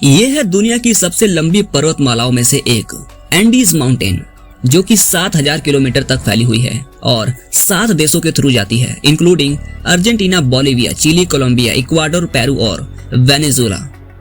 ये है दुनिया की सबसे लंबी पर्वतमालाओं में से एक एंडीज माउंटेन, जो कि 7000 किलोमीटर तक फैली हुई है और 7 देशों के थ्रू जाती है, including Argentina, Bolivia, Chile, Colombia, Ecuador, Peru और वेनेजुएला।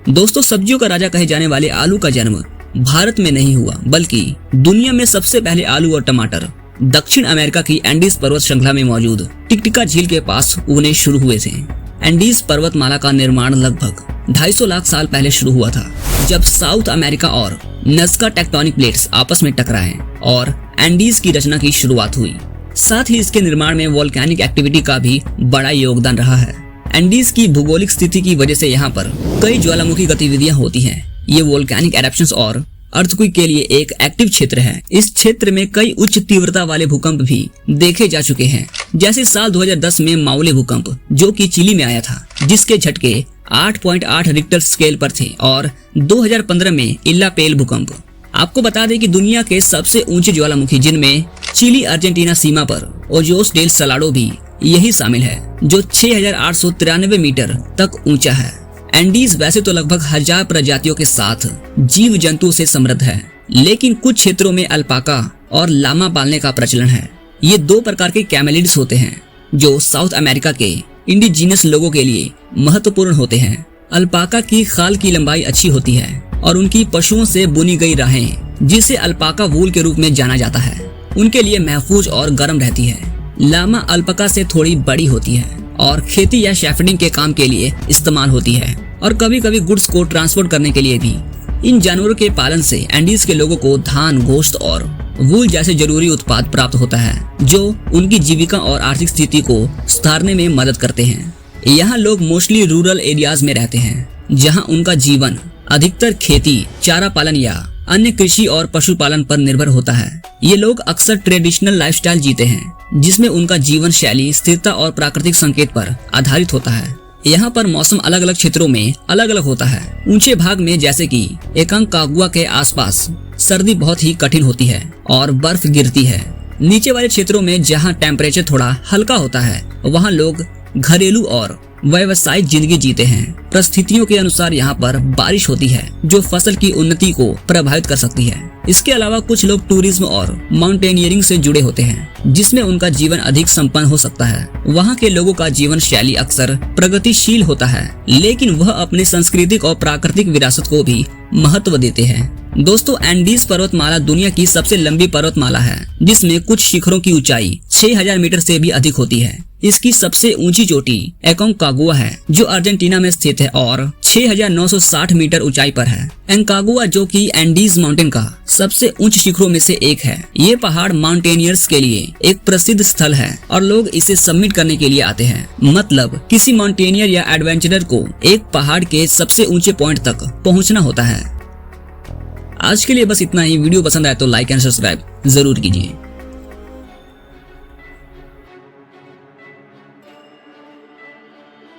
दोस्तों, सब्जियों का राजा कहे जाने वाले आलू का जन्म भारत में नहीं हुआ, बल्कि दुनिया में सबसे पहले आलू और टमाटर दक्षिण अमेरिका की एंडीज पर्वत श्रृंखला में मौजूद टिकटिका झील के पास उगने शुरू हुए थे। एंडीज पर्वतमाला का निर्माण लगभग 250 लाख साल पहले शुरू हुआ था, जब साउथ अमेरिका और नज़्का टेक्टोनिक प्लेट्स आपस में टकराए और एंडीज की रचना की शुरुआत हुई। साथ ही इसके निर्माण में वोल्केनिक एक्टिविटी का भी बड़ा योगदान रहा है। एंडीज की भूगोलिक स्थिति की वजह से यहाँ पर कई ज्वालामुखी गतिविधियां होती हैं। ये वोल्केनिक एरप्शंस और अर्थक्वेक के लिए एक एक्टिव क्षेत्र है। इस क्षेत्र में कई उच्च तीव्रता वाले भूकंप भी देखे जा चुके हैं, जैसे साल 2010 में माउले भूकंप, जो कि चिली में आया था, जिसके झटके 8.8 रिक्टर स्केल पर थे, और 2015 में इल्लापेल भूकंप। आपको बता दें कि दुनिया के सबसे ऊंचे ज्वालामुखी, जिनमें चिली अर्जेंटीना सीमा पर ओजोस डेल सलाडो भी यही शामिल है, जो 6893 मीटर तक ऊंचा है। एंडीज वैसे तो लगभग 1000 प्रजातियों के साथ जीव जंतु से समृद्ध है, लेकिन कुछ क्षेत्रों में अल्पाका और लामा पालने का प्रचलन है। ये 2 प्रकार के कैमेलिड्स होते हैं, जो साउथ अमेरिका के इंडिजीनस लोगों के लिए महत्वपूर्ण होते हैं। अल्पाका की खाल की लंबाई अच्छी होती है और उनकी पशुओं से बुनी गई राहें, जिसे अल्पाका वूल के रूप में जाना जाता है, उनके लिए महफूज और गर्म रहती है। लामा अल्पाका से थोड़ी बड़ी होती है और खेती या शेफर्डिंग के काम के लिए इस्तेमाल होती है, और कभी कभी गुड्स को ट्रांसपोर्ट करने के लिए भी। इन जानवरों के पालन से एंडीज के लोगों को धान, गोश्त और वूल जैसे जरूरी उत्पाद प्राप्त होता है, जो उनकी जीविका और आर्थिक स्थिति को सुधारने में मदद करते हैं। यहाँ लोग मोस्टली रूरल एरियाज में रहते हैं, जहाँ उनका जीवन अधिकतर खेती, चारा पालन या अन्य कृषि और पशुपालन पर निर्भर होता है। ये लोग अक्सर ट्रेडिशनल लाइफस्टाइल जीते हैं, जिसमें उनका जीवन शैली स्थिरता और प्राकृतिक संकेत पर आधारित होता है। यहाँ पर मौसम अलग अलग क्षेत्रों में अलग अलग होता है। ऊंचे भाग में, जैसे कि एकांकागुआ के आसपास, सर्दी बहुत ही कठिन होती है और बर्फ गिरती है। नीचे वाले क्षेत्रों में, जहाँ टेम्परेचर थोड़ा हल्का होता है, वहाँ लोग घरेलू और व्यावसायिक जिंदगी जीते हैं। परिस्थितियों के अनुसार यहाँ पर बारिश होती है, जो फसल की उन्नति को प्रभावित कर सकती है। इसके अलावा कुछ लोग टूरिज्म और माउंटेनियरिंग से जुड़े होते हैं, जिसमें उनका जीवन अधिक संपन्न हो सकता है। वहाँ के लोगों का जीवन शैली अक्सर प्रगतिशील होता है, लेकिन वह अपने सांस्कृतिक और प्राकृतिक विरासत को भी महत्व देते हैं। दोस्तों, एंडीज पर्वतमाला दुनिया की सबसे लंबी पर्वतमाला है, जिसमें कुछ शिखरों की ऊंचाई 6000 मीटर से भी अधिक होती है। इसकी सबसे ऊंची चोटी एकोंकागुआ है, जो अर्जेंटीना में स्थित है और 6960 मीटर ऊंचाई पर है। एकोंकागुआ, जो कि एंडीज माउंटेन का सबसे उच्च शिखरों में से एक है। ये पहाड़ माउंटेनियर्स के लिए एक प्रसिद्ध स्थल है और लोग इसे सबमिट करने के लिए आते हैं। मतलब किसी माउंटेनियर या एडवेंचरर को एक पहाड़ के सबसे ऊंचे पॉइंट तक पहुंचना होता है। आज के लिए बस इतना ही। वीडियो पसंद आए तो लाइक एंड सब्सक्राइब जरूर कीजिए।